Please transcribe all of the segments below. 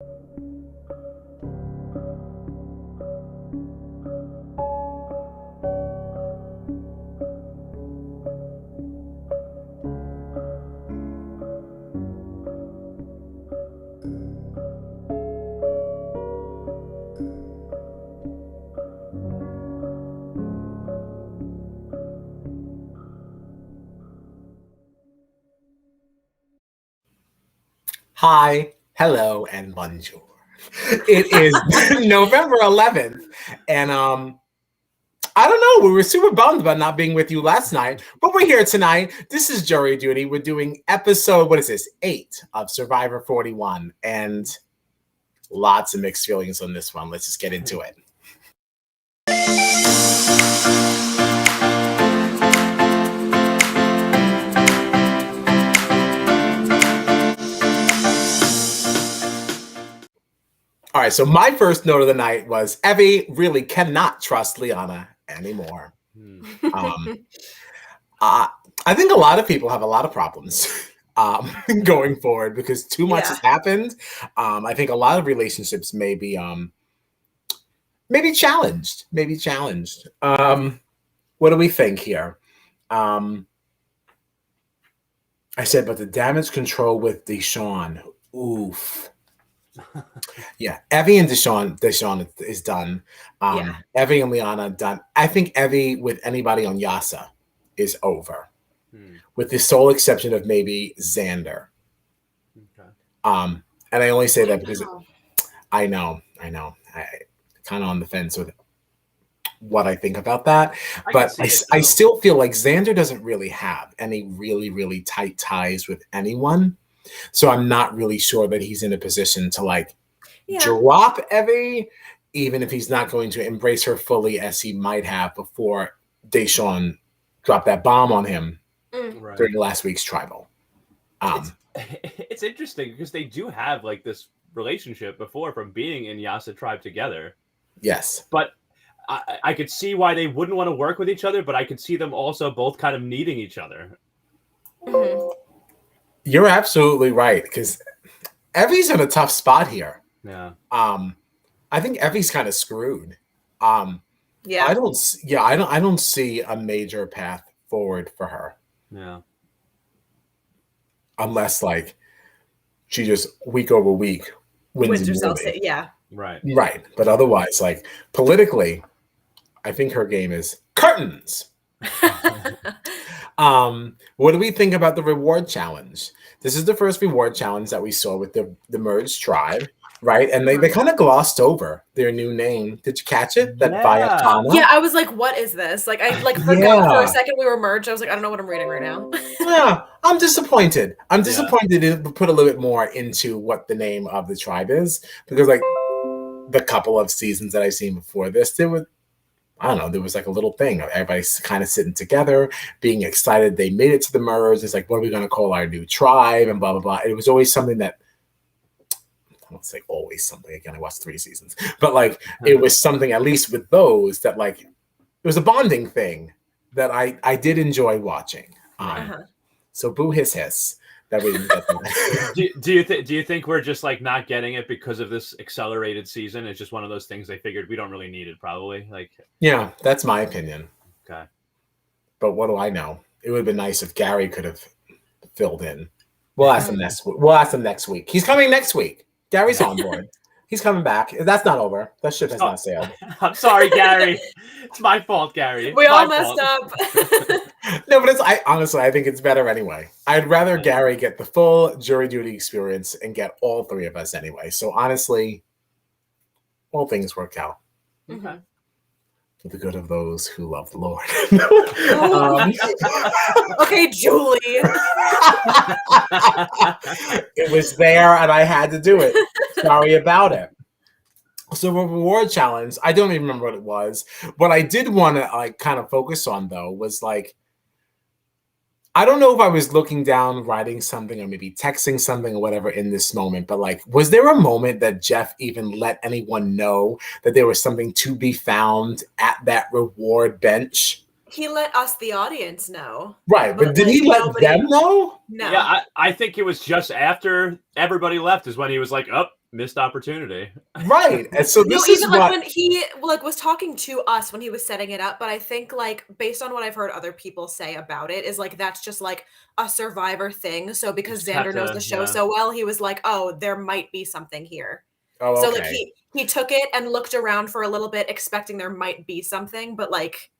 Hi, hello, and bonjour. It is November 11th, and I don't know, we were super bummed about not being with you last night, but we're here tonight. This is Jury Duty. We're doing episode, 8 of Survivor 41, and lots of mixed feelings on this one. Let's just get into it. All right, so my first note of the night was Evie really cannot trust Liana anymore. I think a lot of people have a lot of problems going forward because too much has happened. I think a lot of relationships may be challenged. What do we think here? I said, but the damage control with Deshawn, oof. Yeah, Evie and Deshawn is done. Evie and Liana done. I think Evie with anybody on Yasa is over, with the sole exception of maybe Xander. Okay. And I only say that because I know, I kind of on the fence with what I think about that, but I still feel like Xander doesn't really have any really, really tight ties with anyone. So I'm not really sure that he's in a position to drop Evie, even if he's not going to embrace her fully as he might have before Deshawn dropped that bomb on him during last week's tribal. It's interesting because they do have this relationship before from being in Yasa tribe together. Yes. But I could see why they wouldn't want to work with each other, but I could see them also both kind of needing each other. Mm-hmm. You're absolutely right, because Evie's in a tough spot here. Yeah. I think Evie's kind of screwed. Yeah. I don't see a major path forward for her. Yeah. Unless she just week over week wins herself. Yeah. Right. Right. But otherwise, politically, I think her game is curtains. What do we think about the reward challenge? This is the first reward challenge that we saw with the merged tribe, right? And they kind of glossed over their new name. Did you catch it? That Viacana? Yeah, I was like, what is this? I forgot for a second we were merged. I was like, I don't know what I'm reading right now. Yeah, I'm disappointed. I'm disappointed to put a little bit more into what the name of the tribe is, because the couple of seasons that I've seen before this, there was a little thing of everybody kind of sitting together, being excited. They made it to the merge. It's what are we going to call our new tribe and blah, blah, blah. It was always something that, I won't say always something. Again, I watched 3 seasons. But it was something, at least with those, that it was a bonding thing that I did enjoy watching. So boo hiss. That we didn't get that. Do you think we're just not getting it because of this accelerated season? It's just one of those things they figured we don't really need it, probably. Yeah, that's my opinion. Okay. But what do I know? It would have been nice if Gary could have filled in. We'll ask him next week. He's coming next week. Gary's on board. He's coming back. That's not over. That ship has not sailed. I'm sorry, Gary. It's my fault, Gary. We all messed up. No, but honestly, I think it's better anyway. I'd rather Gary get the full jury duty experience and get all 3 of us anyway. So honestly, all things work out. Okay. For the good of those who love the Lord. Okay, Julie. It was there and I had to do it. Sorry about it. So the reward challenge, I don't even remember what it was. What I did want to kind of focus on though was I don't know if I was looking down, writing something, or maybe texting something or whatever in this moment, but was there a moment that Jeff even let anyone know that there was something to be found at that reward bench? He let us, the audience, know. Right, but did he let them know? No. Yeah, I think it was just after everybody left is when he was like, oh, missed opportunity. Right. And so No, this is even like what when he like was talking to us when he was setting it up, but I think like based on what I've heard other people say about it is like that's just like a Survivor thing. So because Just have Xander knows to- the show yeah. so well, he was like, "Oh, there might be something here." Oh, So like okay. he took it and looked around for a little bit, expecting there might be something, but like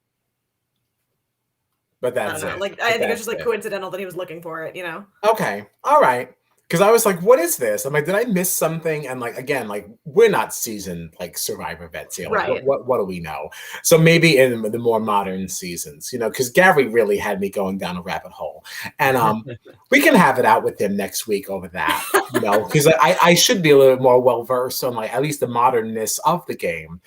But I that's don't know. it. Like But I think it's that's just like it. coincidental that he was looking for it, you know? Okay. All right. Because I was like, what is this? I'm like, did I miss something? And like, again, like we're not seasoned like Survivor vets here. Like, Right. what do we know? So maybe in the more modern seasons, you know, because Gary really had me going down a rabbit hole. And we can have it out with him next week over that, you know, because I should be a little more well versed on like at least the modernness of the game.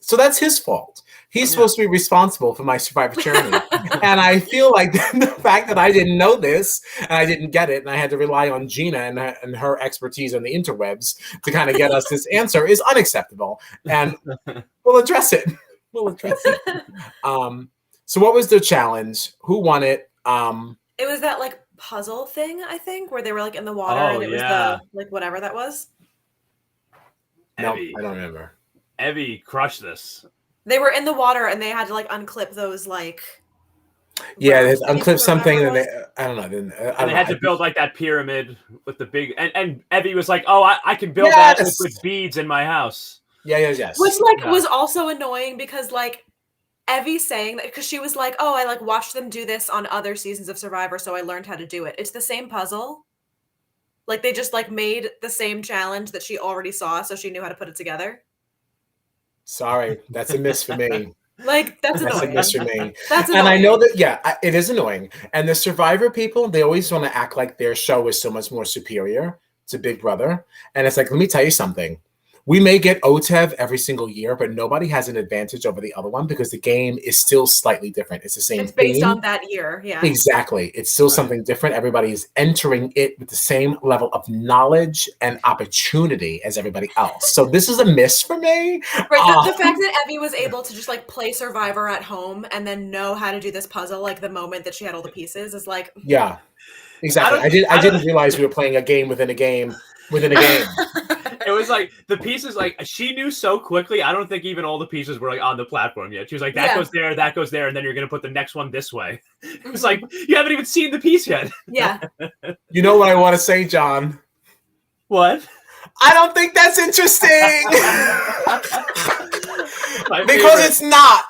So that's his fault. He's supposed to be responsible for my Survivor journey. And I feel like the fact that I didn't know this and I didn't get it and I had to rely on Gina and her expertise on the interwebs to kind of get us this answer is unacceptable. And we'll address it. We'll address it. So what was the challenge? Who won it? It was that like puzzle thing, I think, where they were like in the water and it was the like whatever that was. No, Evie. I don't remember. Evie crushed this. They were in the water and they had to like unclip those like Yeah, they round things unclip or something whatever and it then was. I don't know. Then And they had to build like that pyramid with the big and Evie was like, "Oh, I can build that with beads in my house." Yes. Which like was also annoying because like Evie saying that because she was like, "Oh, I like watched them do this on other seasons of Survivor, so I learned how to do it." It's the same puzzle. Like they just like made the same challenge that she already saw, so she knew how to put it together. Sorry, that's a miss for me. Like that's That's a annoying. miss for me. That's And I annoying. know that, it is annoying. And the Survivor people, they always want to act like their show is so much more superior to Big Brother. And it's like, let me tell you something. We may get OTEV every single year, but nobody has an advantage over the other one because the game is still slightly different. It's the same It's based theme. on that year, yeah. Exactly. It's still something different. Everybody is entering it with the same level of knowledge and opportunity as everybody else. So this is a miss for me. Right. The fact that Evie was able to just like play Survivor at home and then know how to do this puzzle like the moment that she had all the pieces is like Yeah. Exactly. I didn't realize we were playing a game within a game within a game. It was like the pieces, like she knew so quickly. I don't think even all the pieces were like on the platform yet. She was like, that goes there, and then you're gonna put the next one this way. It was like you haven't even seen the piece yet. Yeah. You know what I want to say, John? What? I don't think that's interesting. Because it's not.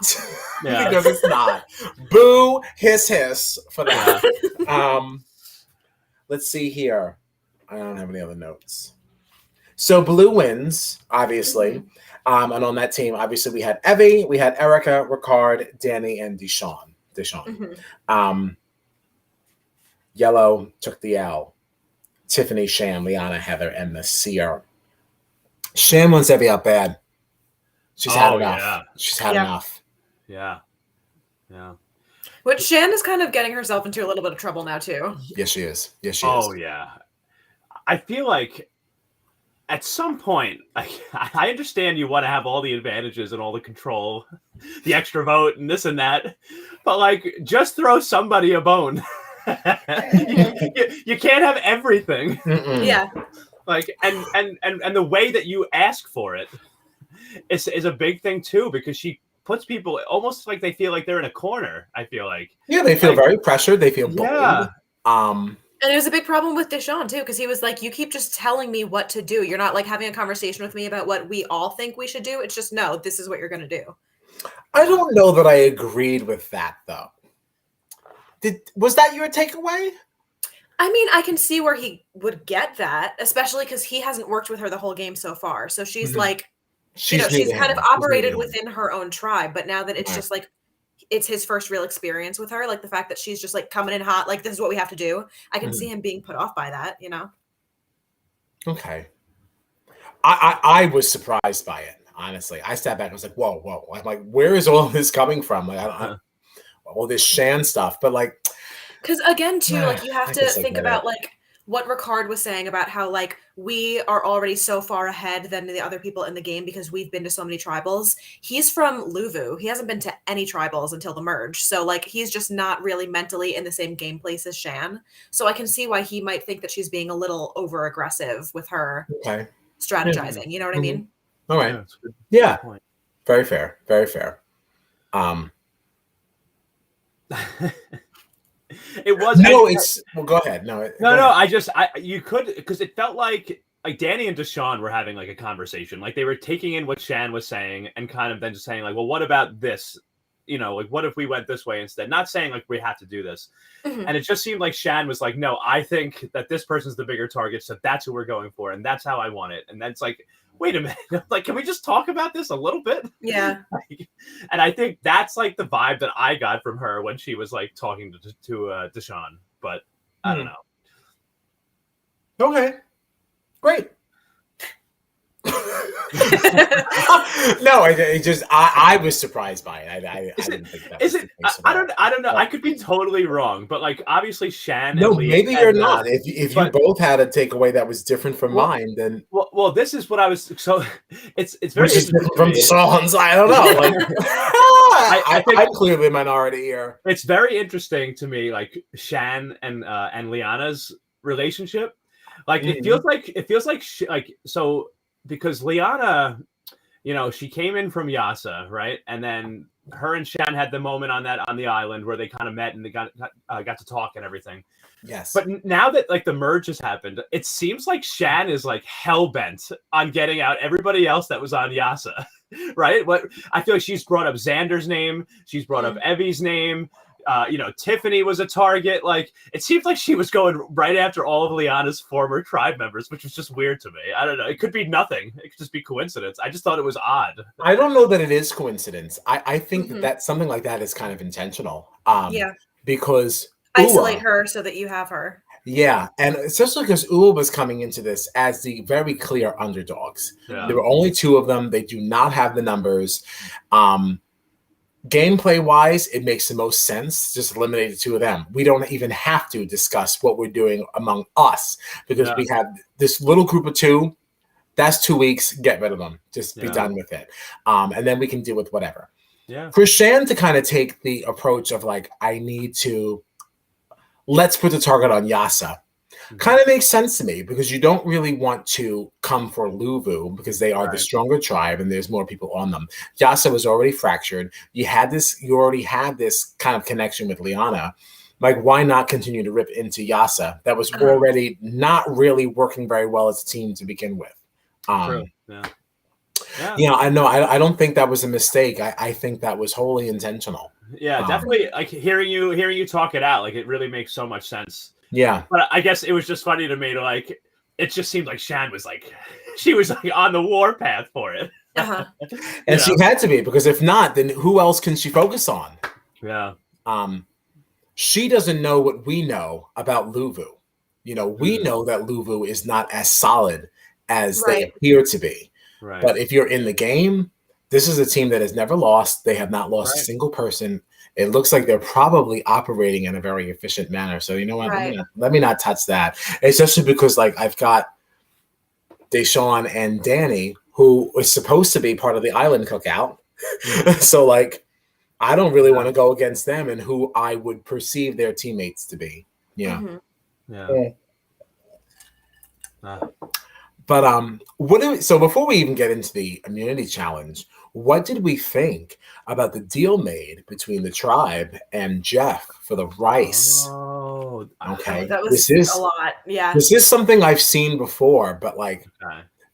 Yeah. Because it's not. Boo, hiss for that. Let's see here. I don't have any other notes. So Blue wins, obviously. And on that team, obviously, we had Evie, we had Erica, Ricard, Danny, and Deshawn. Yellow took the L. Tiffany, Sham, Liana, Heather, and the Seer. Sham wants Evie out bad. She's had enough. Yeah. She's had enough. Yeah. Which Shan is kind of getting herself into a little bit of trouble now too. Yes, she is. Oh, yeah. I feel like at some point, I understand you want to have all the advantages and all the control, the extra vote and this and that, but like, just throw somebody a bone. you can't have everything. Yeah. Like, and the way that you ask for it is a big thing too, because she puts people almost like they feel like they're in a corner. I feel like. Yeah, they feel very pressured. They feel bullied. And it was a big problem with Deshawn too, because he was like, you keep just telling me what to do. You're not like having a conversation with me about what we all think we should do. It's just, no, this is what you're going to do. I don't know that I agreed with that though. Was that your takeaway? I mean, I can see where he would get that, especially because he hasn't worked with her the whole game so far. So she's like, she's kind of operated within her own tribe. But now that it's just like, it's his first real experience with her, like the fact that she's just like coming in hot, like this is what we have to do. I can see him being put off by that, you know? Okay. I was surprised by it, honestly. I sat back, I was like, whoa. I'm like, where is all this coming from? Like, all this Shan stuff, but like, because again, too, like you have to think about like what Ricard was saying about how like we are already so far ahead than the other people in the game because we've been to so many tribals. He's from Luvu. He hasn't been to any tribals until the merge. So like he's just not really mentally in the same game place as Shan. So I can see why he might think that she's being a little over aggressive with her. Okay. strategizing. You know what I mean? All right. Yeah. Very fair. Very fair. It was well, go ahead. No, you could, because it felt like Danny and Deshawn were having like a conversation, like they were taking in what Shan was saying and kind of then just saying like, well, what about this? You know, like what if we went this way instead? Not saying like we have to do this. And it just seemed like Shan was like, no, I think that this person's the bigger target, so that's who we're going for, and that's how I want it. And that's like, wait a minute, like, can we just talk about this a little bit? Yeah. And I think that's like the vibe that I got from her when she was like talking to Deshawn. But I don't know. Okay, great. No, I was surprised by it. I didn't think that. I don't know. I could be totally wrong, but like obviously Shan. No, maybe you're not. If you both had a takeaway that was different from mine, then well, this is what I was. So it's very different from Deshawn's. I don't know. Like, I think I'm clearly a minority here. It's very interesting to me, like Shan and Liana's relationship. Like it feels like so. Because Liana, you know, she came in from Yasa, right? And then her and Shan had the moment on the island where they kind of met and they got to talk and everything. Yes. But now that like the merge has happened, it seems like Shan is like hell bent on getting out everybody else that was on Yasa, right? What I feel like she's brought up Xander's name, she's brought up Evie's name. You know, Tiffany was a target. Like, it seems like she was going right after all of Liana's former tribe members, which was just weird to me. I don't know. It could be nothing. It could just be coincidence. I just thought it was odd. I don't know that it is coincidence. I think that something like that is kind of intentional. Because isolate her so that you have her. Yeah, and especially because Ua was coming into this as the very clear underdogs. Yeah. There were only two of them. They do not have the numbers. Gameplay wise, it makes the most sense. Just eliminate the two of them. We don't even have to discuss what we're doing among us because we have this little group of two. That's 2 weeks. Get rid of them. Just be done with it. And then we can deal with whatever. Yeah. For Shan to kind of take the approach of like, let's put the target on Yasa. Kind of makes sense to me because you don't really want to come for Luvu because they are the stronger tribe and there's more people on them. Yasa was already fractured. You already had this kind of connection with Liana. Like, why not continue to rip into Yasa? That was already not really working very well as a team to begin with. True. Yeah, I know. I don't think that was a mistake. I think that was wholly intentional. Yeah, definitely. Like hearing you talk it out, like it really makes so much sense. Yeah, but I guess it was just funny to me to like. It just seemed like Shan was like, she was like on the war path for it, and she had to be because if not, then who else can she focus on? Yeah. She doesn't know what we know about Luvu. You know, we know that Luvu is not as solid as they appear to be. Right. But if you're in the game, this is a team that has never lost. They have not lost a single person. It looks like they're probably operating in a very efficient manner. So you know what? Let me not touch that. Especially because like I've got Deshawn and Danny, who is supposed to be part of the island cookout. So like I don't really want to go against them and who I would perceive their teammates to be. Yeah. But so before we even get into the immunity challenge, what did we think about the deal made between the tribe and Jeff for the rice? Oh, okay. That was a lot. Yeah. This is something I've seen before, but like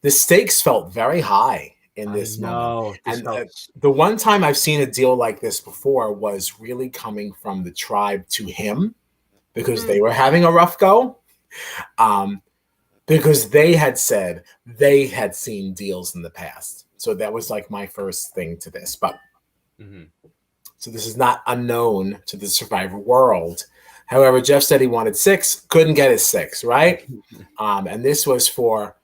the stakes felt very high in this moment. And the one time I've seen a deal like this before was really coming from the tribe to him because they were having a rough go. Because they had said they had seen deals in the past. So that was like my first thing to this. But so this is not unknown to the Survivor world. However, Jeff said he wanted 6, couldn't get his 6, right? And this was for,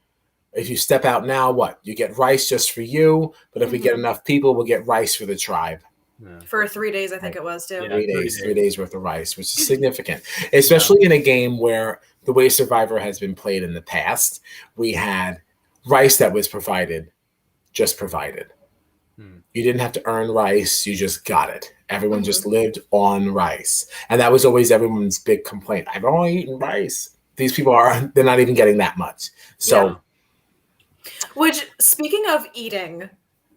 if you step out now, what? You get rice just for you. But if we get enough people, we'll get rice for the tribe. Yeah. For 3 days, I think it was too. 3 days worth of rice, which is significant, especially in a game where the way Survivor has been played in the past, we had rice that was just provided. You didn't have to earn rice. You just got it. Everyone just lived on rice. And that was always everyone's big complaint. I've only eaten rice. They're not even getting that much. So Which, speaking of eating,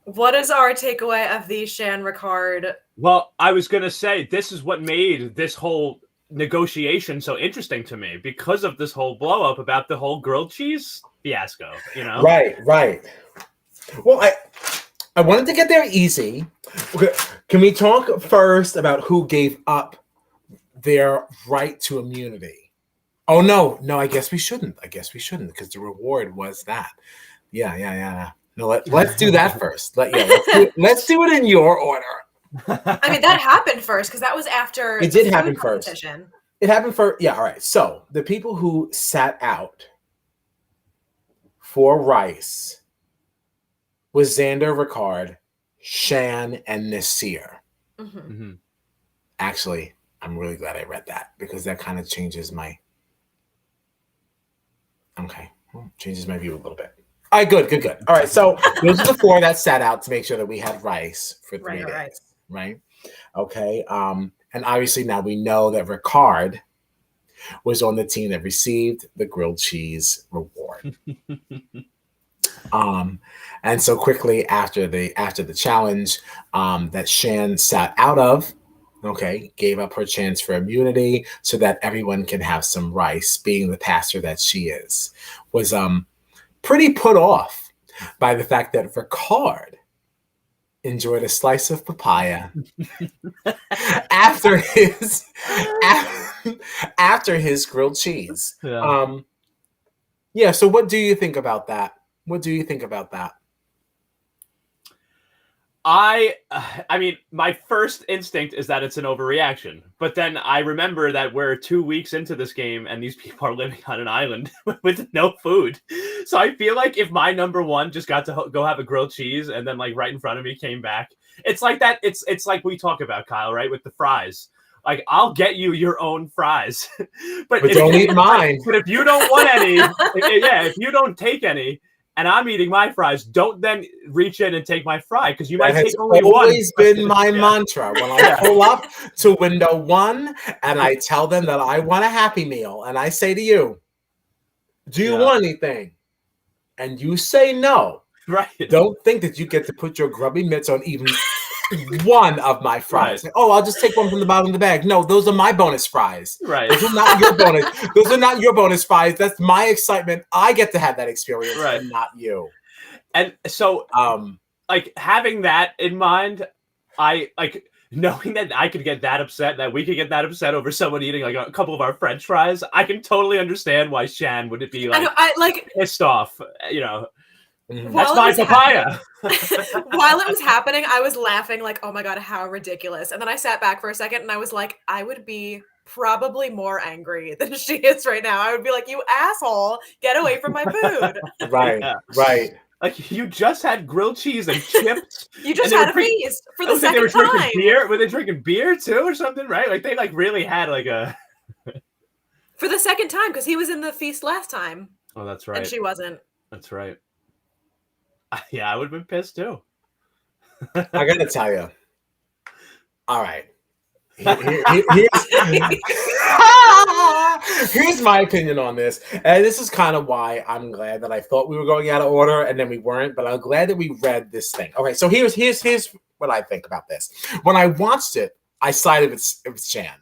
what is our takeaway of the Shan Ricard? Well, I was going to say, this is what made this whole negotiation so interesting to me, because of this whole blow up about the whole grilled cheese fiasco, you know? Right. Well, I wanted to get there easy. Okay. Can we talk first about who gave up their right to immunity? Oh, no, I guess we shouldn't because the reward was that. Yeah. No, let's do that first. Let's do it in your order. I mean, that happened first because that was after it did happen first. It happened first. Yeah, all right. So the people who sat out for rice was Xander, Ricard, Shan, and Nasir. Actually, I'm really glad I read that because that kind of changes my changes my view a little bit. All right, good. All right, so those are the 4 that sat out to make sure that we had rice for 3 days. Right? Okay. And obviously now we know that Ricard was on the team that received the grilled cheese reward. And so quickly after the challenge that Shan sat out of, gave up her chance for immunity so that everyone can have some rice, being the pastor that she is, was pretty put off by the fact that Ricard enjoyed a slice of papaya after his grilled cheese. So what do you think about that? I mean, my first instinct is that it's an overreaction, but then I remember that we're 2 weeks into this game and these people are living on an island with no food. So I feel like if my number 1 just got to go have a grilled cheese and then like right in front of me came back, it's like that. It's like we talk about, Kyle, right? With the fries. Like, I'll get you your own fries, but don't eat mine. But if you don't want any, if you don't take any, and I'm eating my fries, don't then reach in and take my fry because you might take only one. That has always been my mantra. When I pull up to window 1 and I tell them that I want a Happy Meal, and I say to you, do you want anything? And you say no. Right. Don't think that you get to put your grubby mitts on even one of my fries. Like, I'll just take one from the bottom of the bag. No, those are my bonus fries. Right. Those are not your bonus. Those are not your bonus fries. That's my excitement. I get to have that experience, and not you. And so, like, having that in mind, I like knowing that I could get that upset, that we could get that upset over someone eating like a couple of our French fries. I can totally understand why Shan would be like pissed off. You know. That's my papaya. While it was happening, I was laughing like, oh my God, how ridiculous. And then I sat back for a second and I was like, I would be probably more angry than she is right now. I would be like, you asshole, get away from my food. Right. Like, you just had grilled cheese and chips. You just had a feast for the second time. Drinking beer. Were they drinking beer too or something, right? Like, they like really had like a... For the second time, because he was in the feast last time. Oh, that's right. And she wasn't. That's right. Yeah, I would have been pissed too. I gotta tell you. All right. Here's my opinion on this. And this is kind of why I'm glad that I thought we were going out of order and then we weren't, but I'm glad that we read this thing. Okay, so here's what I think about this. When I watched it, I sided with Shan.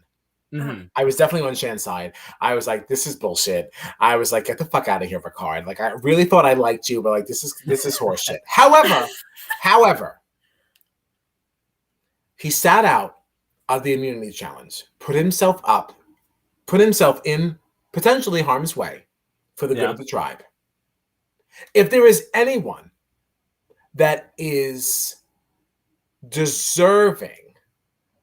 Mm-hmm. I was definitely on Shan's side. I was like, this is bullshit. I was like, get the fuck out of here, Ricard. Like, I really thought I liked you, but like, this is horseshit. However, he sat out of the immunity challenge, put himself in potentially harm's way for the good of the tribe. If there is anyone that is deserving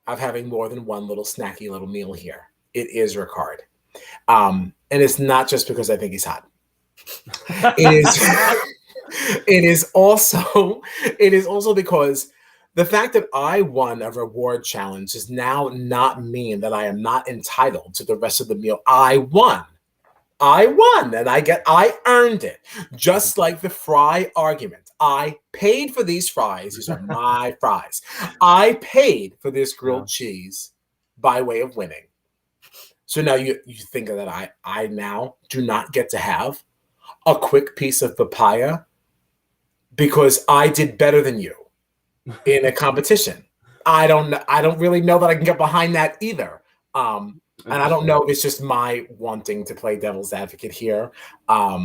of having more than one little snacky little meal here, it is Ricard. And it's not just because I think he's hot. It is also because the fact that I won a reward challenge does now not mean that I am not entitled to the rest of the meal. I won, and I earned it. Just like the fry argument. I paid for these fries. These are my fries. I paid for this grilled cheese by way of winning. So now you think that I now do not get to have a quick piece of papaya because I did better than you in a competition. I don't really know that I can get behind that either. And I don't know if it's just my wanting to play devil's advocate here. I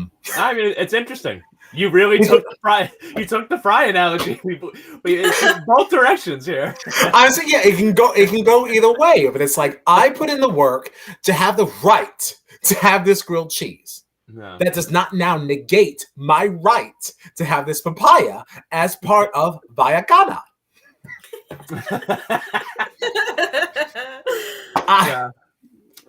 mean, it's interesting. You really took the fry. You took the fry analogy. It's in both directions here. Honestly, yeah, it can go either way. But it's like I put in the work to have the right to have this grilled cheese. No. That does not now negate my right to have this papaya as part of Vayakana. Yeah.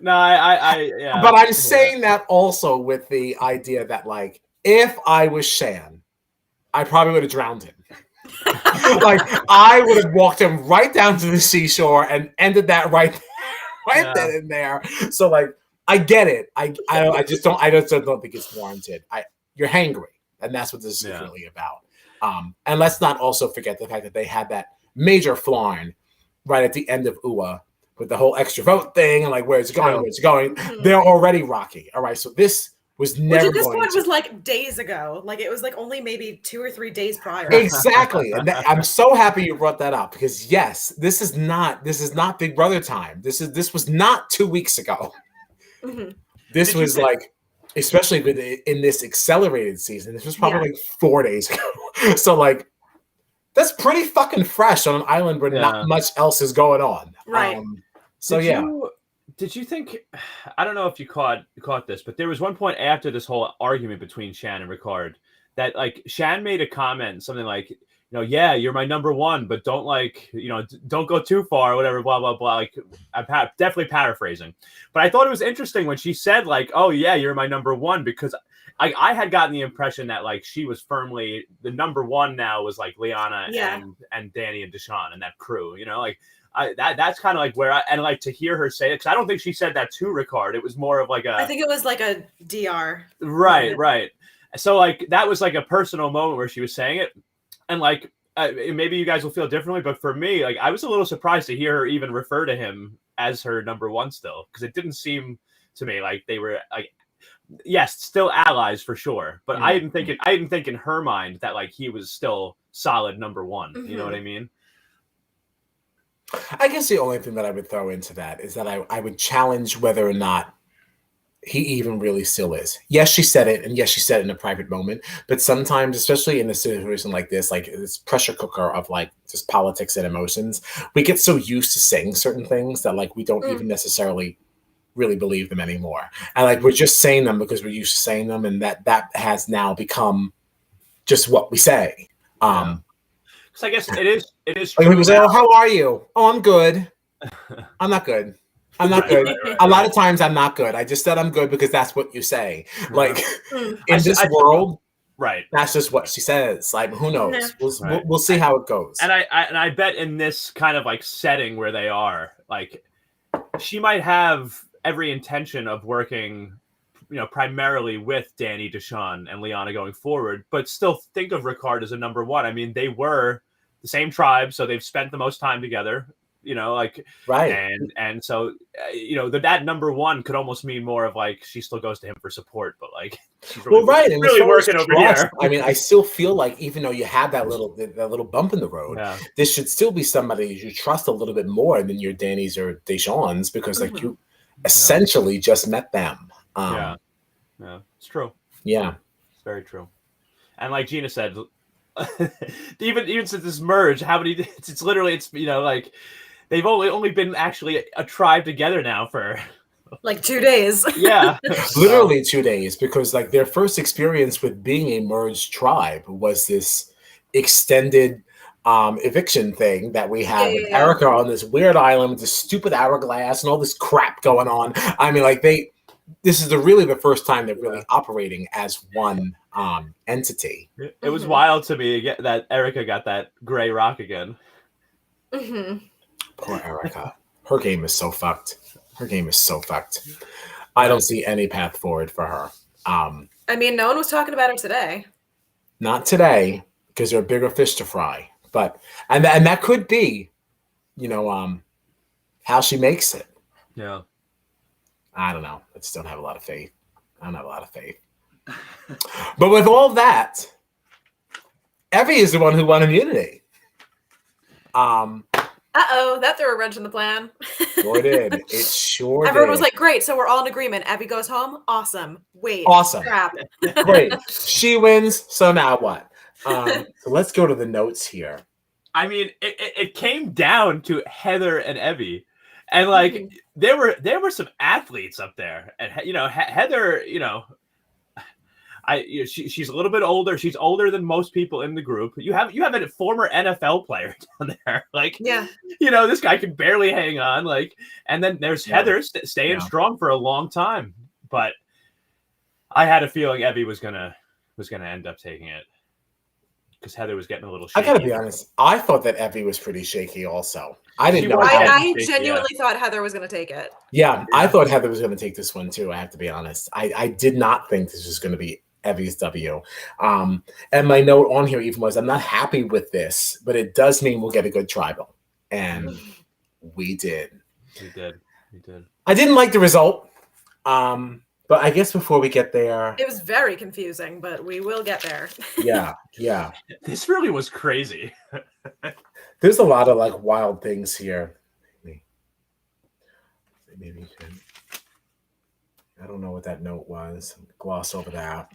No, I yeah. But I'm saying that also with the idea that, like, if I was Shan, I probably would have drowned him. Like, I would have walked him right down to the seashore and ended that right then and there. So, like, I get it. I just don't think it's warranted. You're hangry, and that's what this is really about. And let's not also forget the fact that they had that major flarn right at the end of UA with the whole extra vote thing and like where it's going. They're already rocky. All right, so this was never. Which at this point was like days ago. Like it was like only maybe 2 or 3 days prior. Exactly, and I'm so happy you brought that up because yes, this is not Big Brother time. This was not 2 weeks ago. Mm-hmm. This was like, especially in this accelerated season. This was probably like 4 days ago. So like. That's pretty fucking fresh on an island where not much else is going on. Right. Did you think, I don't know if you caught this, but there was one point after this whole argument between Shan and Ricard that like Shan made a comment, something like, yeah, you're my number one, but don't don't go too far or whatever, blah, blah, blah. Like I'm definitely paraphrasing, but I thought it was interesting when she said like, oh yeah, you're my number one, because I had gotten the impression that like she was firmly the number one now was like Liana and Danny and Deshawn and that crew, like that's kind of like where and like to hear her say it, because I don't think she said that to Ricard. It was more of like I think it was like a DR. Right. So like that was like a personal moment where she was saying it, and like maybe you guys will feel differently, but for me, like I was a little surprised to hear her even refer to him as her number one still, because it didn't seem to me like they were like. Yes, still allies for sure, but I didn't think in her mind that like he was still solid number one. You know what I mean? I guess the only thing that I would throw into that is that I would challenge whether or not he even really still is. Yes, she said it, and yes, she said it in a private moment. But sometimes, especially in a situation like this pressure cooker of like just politics and emotions, we get so used to saying certain things that like we don't even necessarily really believe them anymore, and like we're just saying them because we're used to saying them, and that has now become just what we say. Because I guess it is like people say, "Oh, how are you?" "Oh, I'm good." I'm not good. I'm not good. Right. A lot of times I'm not good. I just said I'm good because that's what you say. Like in this world, right? That's just what she says. Like who knows? We'll see how it goes. And I bet in this kind of like setting where they are, like she might have every intention of working, primarily with Danny, Deshawn, and Liana going forward, but still think of Ricard as a number one. I mean, they were the same tribe, so they've spent the most time together, right. And so, that number one could almost mean more of like she still goes to him for support, but like she's really, right, and really working over here. I mean, I still feel like even though you had that little bump in the road, this should still be somebody you trust a little bit more than your Danny's or Deshawn's, because like you essentially just met them. Yeah, it's true. Yeah, it's very true. And like Gina said, even since this merge, how many? It's literally like they've only been actually a tribe together now for like 2 days. Yeah, literally 2 days, because like their first experience with being a merged tribe was this extended eviction thing that we had with Erica on this weird island with this stupid hourglass and all this crap going on. I mean, like this is really the first time they're really operating as one entity. It was wild to me that Erica got that gray rock again. Poor Erica. Her game is so fucked. I don't see any path forward for her. I mean, no one was talking about her today. Not today, because there are bigger fish to fry. But and that could be, how she makes it. Yeah. I don't know. I just don't have a lot of faith. But with all that, Evie is the one who won immunity. That threw a wrench in the plan. Sure did. It sure Everyone did. was like, great, so we're all in agreement. Evie goes home. Awesome. Wait. Awesome. Crap. Great. She wins, so now what? So let's go to the notes here. I mean, it came down to Heather and Evie. And like there were some athletes up there. And Heather, she's a little bit older. She's older than most people in the group. You have a former NFL player down there. Like, this guy can barely hang on. Like, and then there's Heather staying strong for a long time. But I had a feeling Evie was gonna end up taking it because Heather was getting a little shaky. I gotta be honest. I thought that Evie was pretty shaky also. I didn't know. I genuinely thought Heather was going to take it. Yeah, I thought Heather was going to take this one too. I have to be honest. I did not think this was going to be Evie's W. And my note on here even was, I'm not happy with this, but it does mean we'll get a good tribal. And we did. We did. I didn't like the result. But I guess before we get there, it was very confusing, but we will get there. Yeah. This really was crazy. There's a lot of like wild things here. Maybe you can. I don't know what that note was. Gloss over that.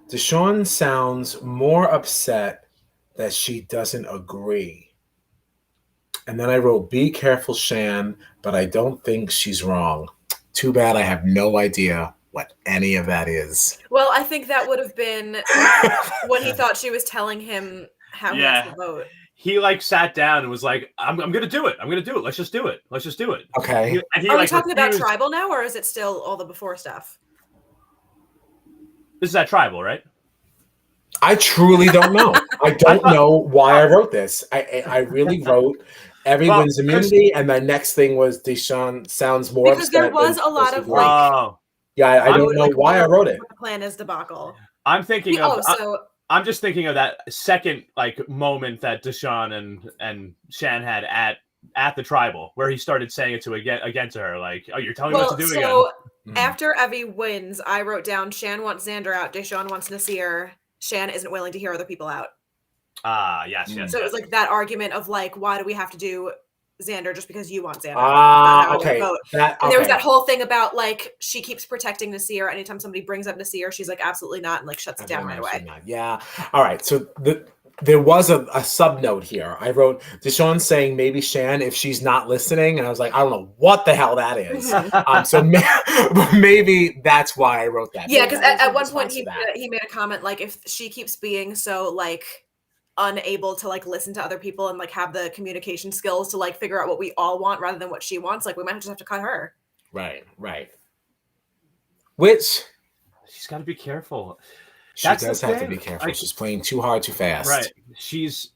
Deshawn sounds more upset that she doesn't agree. And then I wrote, be careful, Shan, but I don't think she's wrong. Too bad I have no idea what any of that is. Well, I think that would have been when he thought she was telling him how he has to vote. He like sat down and was like, I'm going to do it. I'm going to do it. Let's just do it. Okay. Are we talking about tribal now, or is it still all the before stuff? This is that tribal, right? I truly don't know. I don't know why I wrote this. I really wrote everyone's immunity, and the next thing was Deshawn sounds more because there was a lot of like. I don't know why I wrote it. The plan is debacle. I'm thinking of. I'm just thinking of that second like moment that Deshawn and Shan had at the tribal where he started saying it again to her, like, "Oh, you're telling me what to do again." So after Evie wins, I wrote down Shan wants Xander out, Deshawn wants Nasir. Shan isn't willing to hear other people out. Yes. So it was like that argument of like, why do we have to do Xander just because you want Xander? Okay. And there was that whole thing about like she keeps protecting Nasir. Anytime somebody brings up Nasir, she's like, absolutely not, and like shuts it down right away. Yeah. All right. So there was a sub note here. I wrote Deshawn saying maybe Shan if she's not listening, and I was like, I don't know what the hell that is. So maybe that's why I wrote that. Yeah, because at one point he made a comment like, if she keeps being so like unable to like listen to other people and like have the communication skills to like figure out what we all want rather than what she wants, like we might just have to cut her. Right. Which she's got to be careful. She does have to be careful. Like, she's playing too hard, too fast. Right. She's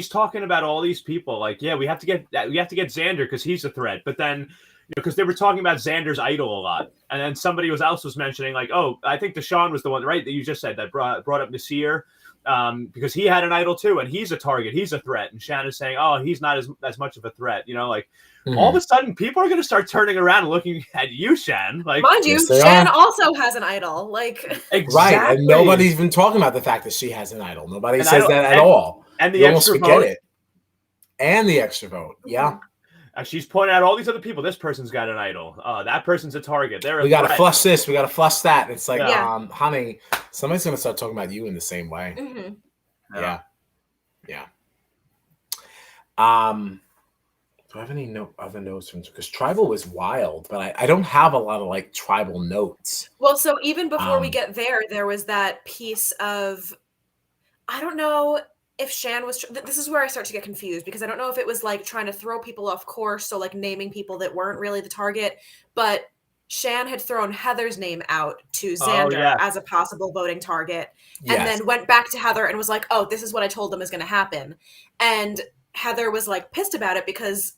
talking about all these people. Like, yeah, we have to get Xander because he's a threat. But then, because they were talking about Xander's idol a lot, and then somebody was mentioning like, oh, I think Deshawn was the one, right, that you just said that brought up Nasir, because he had an idol too, and he's a target, he's a threat. And Shan is saying, oh, he's not as much of a threat. All of a sudden, people are going to start turning around and looking at you, Shan. Like, mind you, Shan also has an idol. Like, exactly. Right, and nobody's even talking about the fact that she has an idol. Nobody says that at all. And the extra vote. And the extra vote, yeah. She's pointing out all these other people. This person's got an idol. That person's a target. We got to flush this. We got to flush that. It's like, honey, somebody's going to start talking about you in the same way. Mm-hmm. Yeah. Do I have any other notes from? Because tribal was wild, but I don't have a lot of like tribal notes. Well, so even before we get there was that piece of, I don't know if Shan was, this is where I start to get confused, because I don't know if it was like trying to throw people off course. So like naming people that weren't really the target, but Shan had thrown Heather's name out to Xander as a possible voting target, and then went back to Heather and was like, oh, this is what I told them is going to happen. And Heather was like pissed about it because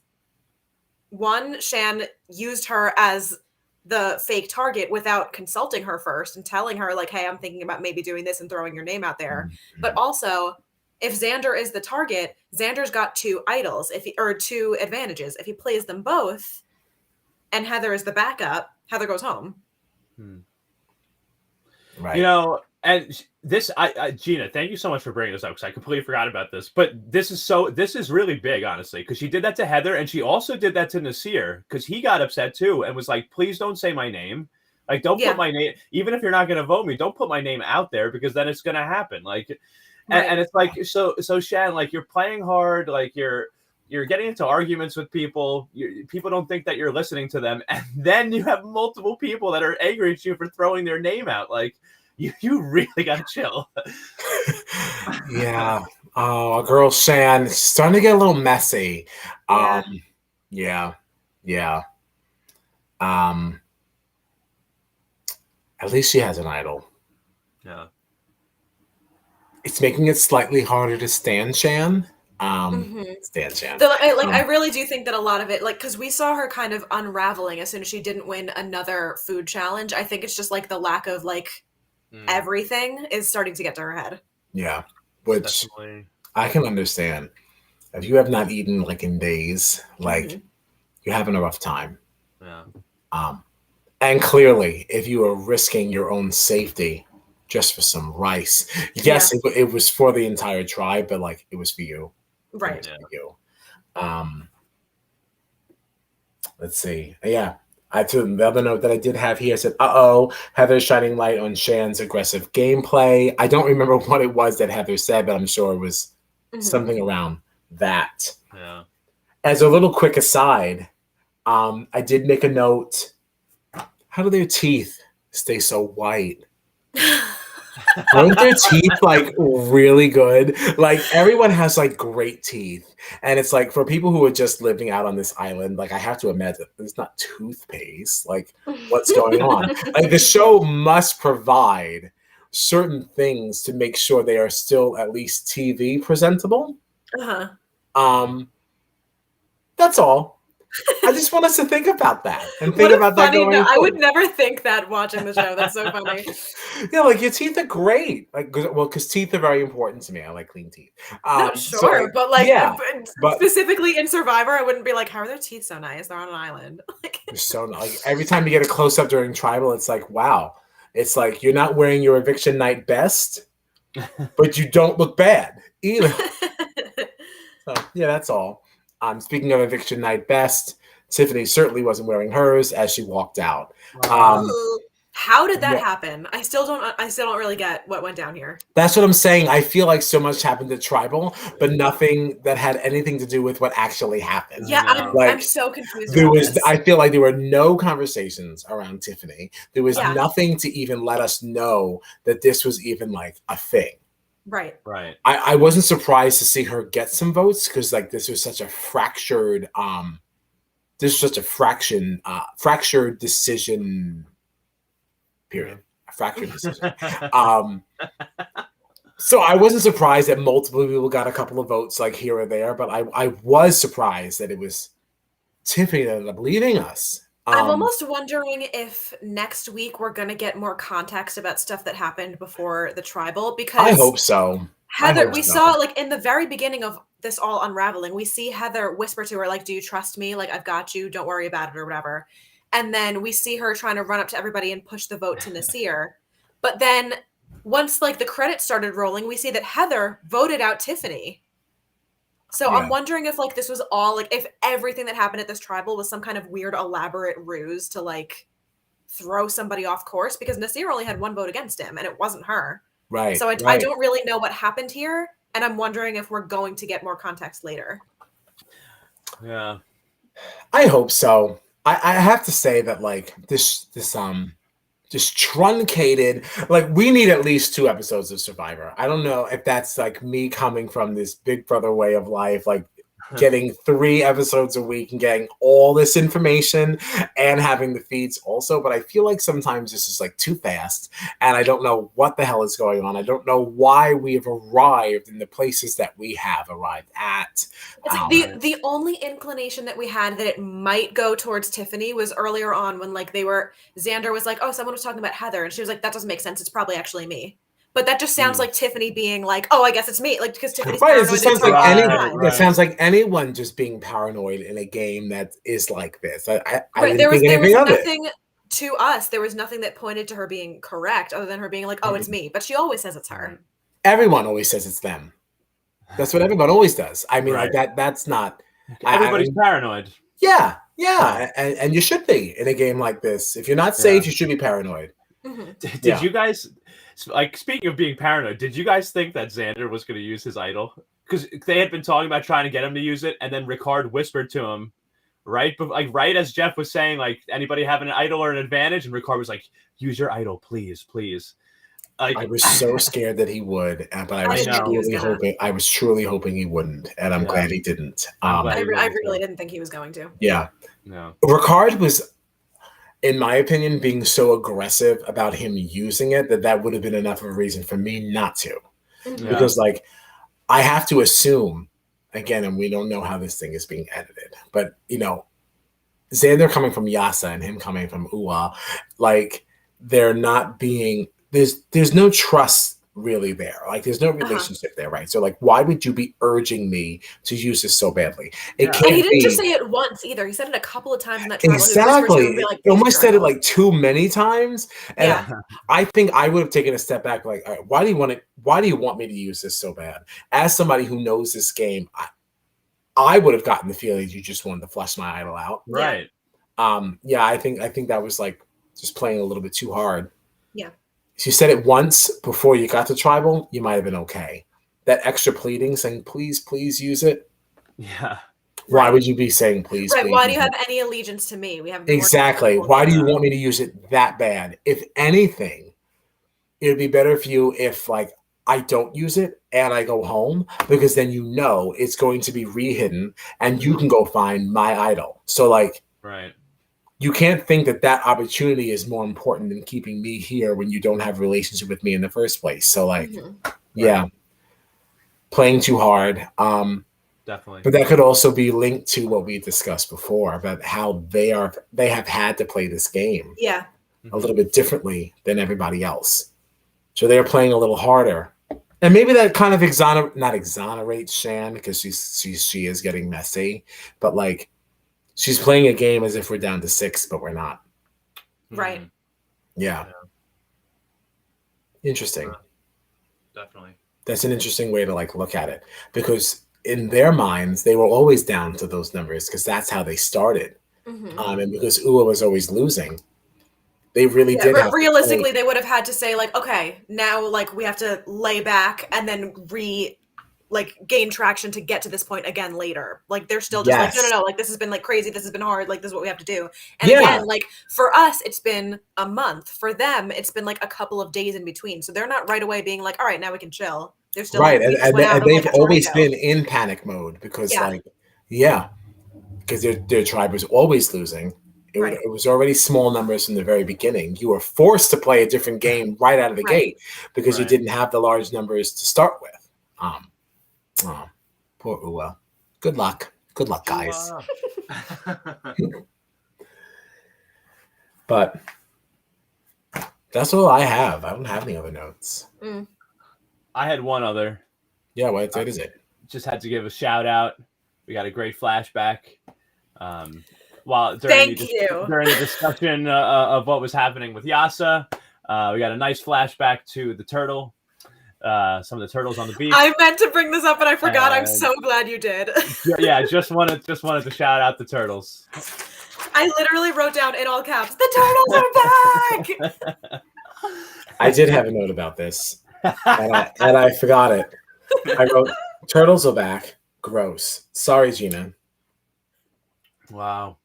one, Shan used her as the fake target without consulting her first and telling her like, hey, I'm thinking about maybe doing this and throwing your name out there. Mm-hmm. But also, if Xander is the target, Xander's got two idols, two advantages. If he plays them both and Heather is the backup, Heather goes home. Right. You know, and this, Gina, thank you so much for bringing this up because I completely forgot about this. But this is really big, honestly, because she did that to Heather, and she also did that to Nasir because he got upset too and was like, "Please don't say my name. Like, don't put my name, even if you're not going to vote me, don't put my name out there because then it's going to happen." Like, and it's like, so Shan, like, you're playing hard, like you're getting into arguments with people. People don't think that you're listening to them, and then you have multiple people that are angry at you for throwing their name out. Like, you really got to chill. Yeah. Oh, our girl Shan, it's starting to get a little messy. Yeah. At least she has an idol. Yeah. It's making it slightly harder to stand Shan. Stand Shan. I really do think that a lot of it, like, because we saw her kind of unraveling as soon as she didn't win another food challenge. I think it's just like the lack of like everything is starting to get to her head. Yeah, which I can understand. If you have not eaten like in days, like you're having a rough time. Yeah. And clearly, if you are risking your own safety just for some rice, yes, it was for the entire tribe, but like it was for you. Right. For you. Let's see. Yeah. The other note that I did have here said, Heather's shining light on Shan's aggressive gameplay. I don't remember what it was that Heather said, but I'm sure it was something around that. Yeah. As a little quick aside, I did make a note. How do their teeth stay so white? Weren't their teeth like really good? Like everyone has like great teeth, and it's like for people who are just living out on this island, like I have to imagine it's not toothpaste. Like what's going on? Like the show must provide certain things to make sure they are still at least TV presentable. That's all. I just want us to think about that and think about that going forward. I would never think that watching the show. That's so funny. Yeah, like your teeth are great. Like, well, because teeth are very important to me. I like clean teeth. Not sure, so, but like, specifically in Survivor, I wouldn't be like, "How are their teeth so nice? They're on an island." So like every time you get a close up during Tribal, it's like, wow. It's like you're not wearing your eviction night best, but you don't look bad either. So yeah, that's all. Speaking of eviction night best, Tiffany certainly wasn't wearing hers as she walked out. How did that happen? I still don't really get what went down here. That's what I'm saying. I feel like so much happened at Tribal, but nothing that had anything to do with what actually happened. Yeah, I'm so confused. I feel like there were no conversations around Tiffany. There was nothing to even let us know that this was even like a thing. Right. I wasn't surprised to see her get some votes because like this was such a fractured fractured decision period. A fractured decision. So I wasn't surprised that multiple people got a couple of votes like here or there, but I was surprised that it was Tiffany that ended up leading us. I'm almost wondering if next week we're going to get more context about stuff that happened before the Tribal, because I hope so. Heather, we saw like in the very beginning of this all unraveling, we see Heather whisper to her, like, "Do you trust me? Like, I've got you. Don't worry about it," or whatever. And then we see her trying to run up to everybody and push the vote to Nasir. But then once like the credits started rolling, we see that Heather voted out Tiffany. So I'm wondering if like this was all like if everything that happened at this Tribal was some kind of weird elaborate ruse to like throw somebody off course, because Nasir only had one vote against him and it wasn't her. Right. So I don't really know what happened here, and I'm wondering if we're going to get more context later. Yeah. I hope so. I have to say that like this just truncated, like we need at least 2 episodes of Survivor. I don't know if that's like me coming from this Big Brother way of life, like getting 3 episodes a week and getting all this information and having the feeds also. But I feel like sometimes this is like too fast and I don't know what the hell is going on. I don't know why we have arrived in the places that we have arrived at. It's like the only inclination that we had that it might go towards Tiffany was earlier on when like Xander was like, "Oh, someone was talking about Heather," and she was like, "That doesn't make sense. It's probably actually me." But that just sounds like Tiffany being like, "Oh, I guess it's me," like because Tiffany's paranoid. It sounds like anyone just being paranoid in a game that is like this. I didn't think anything of it. to us, there was nothing that pointed to her being correct other than her being like, oh, it's me. But she always says it's her. Everyone always says it's them. That's what everyone always does. I mean, like that's not... Everybody's paranoid. Yeah. And you should be in a game like this. If you're not safe, you should be paranoid. Mm-hmm. Did you guys, like, speaking of being paranoid, did you guys think that Xander was going to use his idol? Because they had been talking about trying to get him to use it, and then Ricard whispered to him, right as Jeff was saying, like, anybody having an idol or an advantage, and Ricard was like, use your idol, please. Like, I was so scared that he would, but I was truly hoping he wouldn't, and I'm glad he didn't. I really didn't think he was going to. Yeah. No. Ricard was, in my opinion, being so aggressive about him using it that would have been enough of a reason for me not to. Mm-hmm. Because, like, I have to assume, again, and we don't know how this thing is being edited, but, you know, Xander coming from Yasa and him coming from Ua, like, they're not being, there's no trust really there. Like, there's no relationship there, right? So, like, why would you be urging me to use this so badly? It can't and he didn't be. just say it once either. He said it a couple of times in that trial. Exactly. He almost said it like too many times. And I think I would have taken a step back, like, all right, why do you want me to use this so bad? As somebody who knows this game, I would have gotten the feeling you just wanted to flush my idol out. Right. I think that was like just playing a little bit too hard. Yeah. If you said it once before you got to tribal, you might have been okay. That extra pleading, saying, please use it. Yeah. Why would you be saying, please? Right. Please, Why do you have any allegiance to me? We have exactly. Why do you want me to use it that bad? If anything, it would be better for you if, like, I don't use it and I go home, because then you know it's going to be re-hidden and you can go find my idol. So, like, right. You can't think that opportunity is more important than keeping me here when you don't have a relationship with me in the first place. So, like, playing too hard. Definitely. But that could also be linked to what we discussed before about how they have had to play this game a little bit differently than everybody else. So they're playing a little harder. And maybe that kind of not exonerates Shan, because she is getting messy, but, like, she's playing a game as if we're down to 6, but we're not. Right. Yeah. Interesting. Definitely. That's an interesting way to, like, look at it, because in their minds they were always down to those numbers because that's how they started. And because Ua was always losing, they really did. Realistically, they would have had to say, like, okay, now, like, we have to lay back and then gain traction to get to this point again later. Like, they're still just like, no, like, this has been, like, crazy, this has been hard, like, this is what we have to do. And again, like, for us it's been a month, for them it's been like a couple of days in between, so they're not right away being like, all right, now we can chill. They're still right. And they've always been in panic mode because because their tribe was always losing. It was already small numbers from the very beginning. You were forced to play a different game right out of the gate because you didn't have the large numbers to start with. Poor Ua. Good luck, guys. But that's all I have. I don't have any other notes. I had one other. Yeah, what is it? Just had to give a shout out. We got a great flashback. During the discussion of what was happening with Yasa, we got a nice flashback to the turtle. Some of the turtles on the beach. I meant to bring this up and I forgot. I'm so glad you did. just wanted to shout out the turtles. I literally wrote down in all caps, the turtles are back. I did have a note about this, and I forgot it. I wrote, turtles are back. Gross. Sorry, Gina. Wow.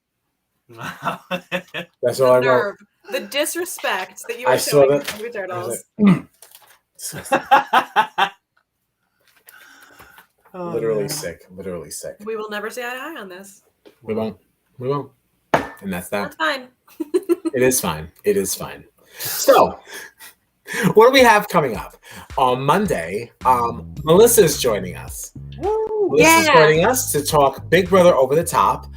That's all I wrote. The disrespect that you were showing to the turtles. Literally sick. We will never say eye to eye on this. We won't. And that's that. That's fine. It is fine. So, what do we have coming up? On Monday, Melissa is joining us. Melissa's joining us to talk Big Brother Over the Top.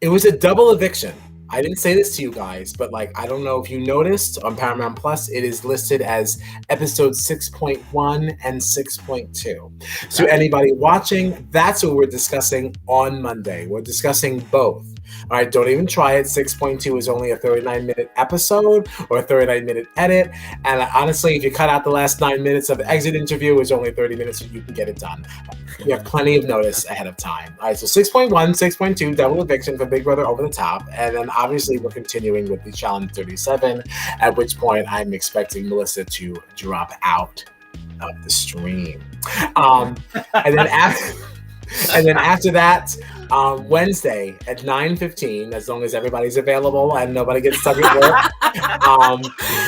It was a double eviction. I didn't say this to you guys, but, like, I don't know if you noticed on Paramount Plus, it is listed as episode 6.1 and 6.2. So anybody watching, that's what we're discussing on Monday. We're discussing both. All right, don't even try it. 6.2 is only a 39-minute episode or a 39-minute edit. And honestly, if you cut out the last 9 minutes of the exit interview, it's only 30 minutes so you can get it done. You have plenty of notice ahead of time. All right, so 6.1, 6.2, double eviction for Big Brother Over the Top. And then obviously we're continuing with the Challenge 37, at which point I'm expecting Melissa to drop out of the stream. And then after that, Wednesday at 9:15, as long as everybody's available and nobody gets stuck at work,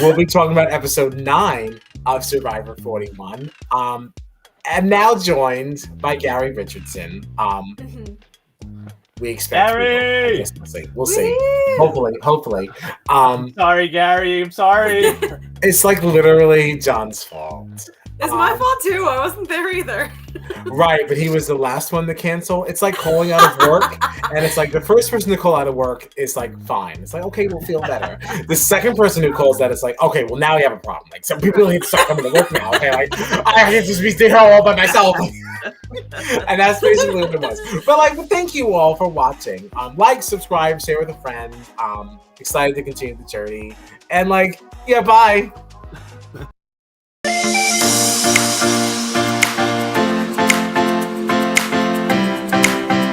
we'll be talking about episode 9 of Survivor 41. And now joined by Gary Richardson. We expect Gary! We'll see. Hopefully. Sorry, Gary. I'm sorry. It's like literally John's fault. It's my fault too. I wasn't there either. Right, but he was the last one to cancel. It's like calling out of work, and it's like the first person to call out of work is like fine. It's like, okay, we'll feel better. The second person who calls that is like, okay, well now we have a problem. Like some people need to start coming to work now. Okay, like I can't just be staying here all by myself. And that's basically what it was. But like, well, thank you all for watching. Like, subscribe, share with a friend. Excited to continue the journey. And like, yeah, bye.